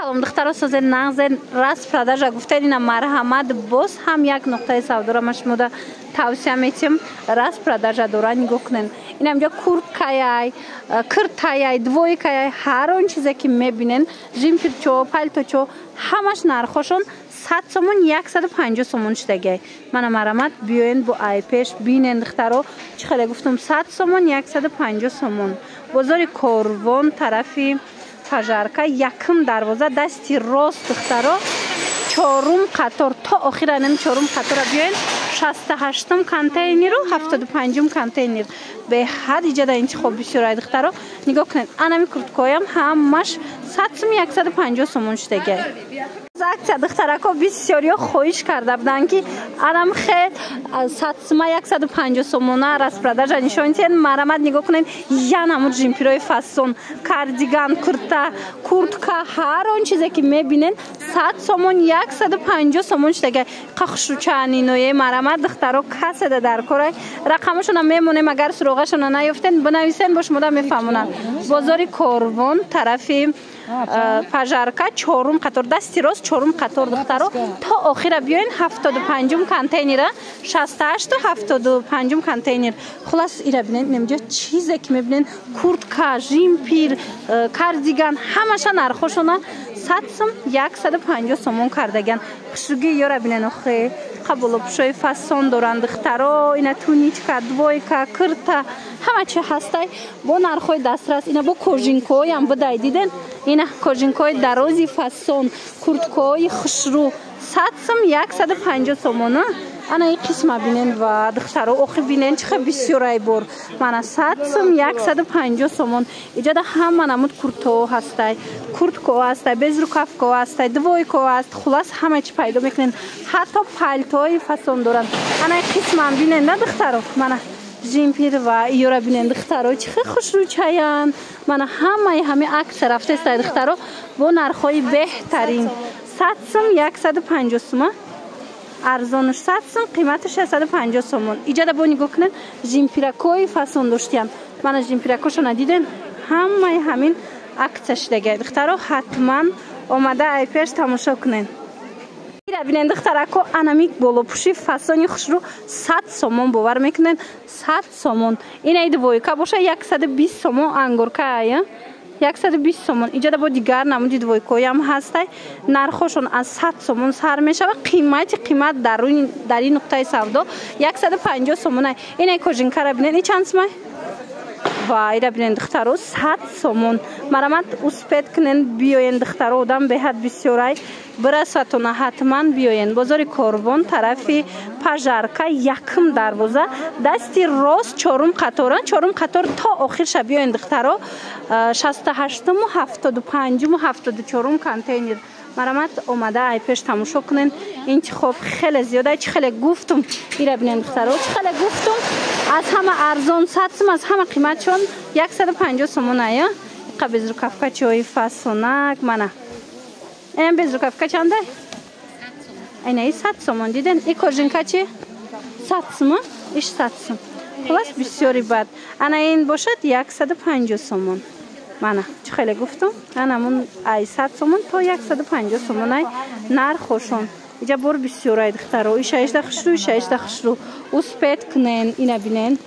салом духтаро созен нағзен раст продажа гуфтен ина марҳамат боз ҳам як нуқтаи савдора ма шумода тавсия метиҳам раст продажа дора нигоҳ кунен ина инҷа курткаяй киртаяй двойкаяй ҳар он чизе ки мебинен жимпирчо палточо ҳамаш нархошон 100 сомон 150 сомон шудагай мана марҳамат биёен бо айпеш бинен духтаро чӣ хеле гуфтам 100 сомон 150 сомон бозори Корвон тарафи пажарка якм дарвоза дасти рост духтаро чорум қатор то охира нем чорум қатора биёен 68 контейнеру 75 контейнер беҳад иҷада интихоб бисёрай духтаро нигоҳ кунед анами курткоям ҳамаш 100 сомон шудагай акция духтарако бисёриё хоҳиш карда буданд ки анам хел 100 сомона распродажа нишонтен марҳамат нигоҳ кунед янамуд жимпирои фасон кардиган курта куртка ҳар он чизе ки мебинен 100 сомон 150 сомон шудагай қахшучаниное марҳамат духтаро каседа дар корай рақамашона мемонем агар суроғашона наёфтен бинависен бо шумода мефаҳмонанд бозори Корвон тарафи пажарка чорум қатор дасти рост чорум қатор духтаро то охира биёен 75 контейнера 68 75 контейнер хулас ира бинед немҷа чизе ки мебинен куртка жимпир кардиган ҳамаша нархошона 150 сомон кардаган хушруги ёра бинен охе қабулопушои фасон доранд духтаро ина туничка двойка кирта ҳама чи ҳастай бо нархои дастрас ина бо кожинкоям бидай диден ина кожинкои дарози фасон курткаои хушру 150 сомона ана ин қисма бинен ва духтаро охи бинен чихе бисёрай бор мана 150 сомон иҷода ҳама намуд куртао ҳастай курткао ҳастай безрукавкао ҳастай двойкао ҳаст хулас ҳама чи пайдо мекунен ҳатто палтои фасон доранд ана ин қисмам бинен на духтаро мана жимпир ва иёра бинен духтаро чихе хушрӯчаян мана ҳами акция рафтестай духтаро бо нархои беҳтарин 150 сомон арзонуш 100 сом қиматаш 650 сомон иҷада бо нигоҳ кунед жимпиракои фасон доштиям мана жимпиракошона диден ҳамаи ҳамин акция шудагай духтаро ҳатман омада айпеш тамошо кунед ира бинен духтарако анамик болопуши фасони хушру 100 сомон бовар мекунед 100 сомон ина двойка боша 120 сомон ангоркая 120 сомон иҷада бо дигар намуди двойкоям ҳастай нархошон аз 100 сомон сар мешава қимат дар ин нуқтаи савдо 150 сомонай ина кожинкара бинен и чанд сомай ва ира бинен духтаро 100 сомон марҳамат успед кунен биёен духтаро одам беҳад бисёрай бирасатона ҳатман биёен бозори Корвон тарафи пажарка якм дарвоза дасти рост чорум қатор то охирша биёен духтаро 68 75 74 контейнер марҳамат омада айпеш тамошо кунен интихоб хеле зиёда чӣ хеле гуфтум ира бинен духтаро чӣ хеле гуфтум аз ҳама арзон 100 сом аз ҳама қиматшон 150 сомон ая иқа безрукавка чиҳои фасонак мана ин безрукавка чандай айнаи 100 сомон диден и кожинка чи 100 сом иш 100 сом хулас бисёри бад ана ин бошад 150 сомон мана чӣ хеле гуфтум анамун ай 100 сомон то 150 сомонай нархошон иҷа бор бисёрай духтаро ишаишда хушру успед кунен ина бинен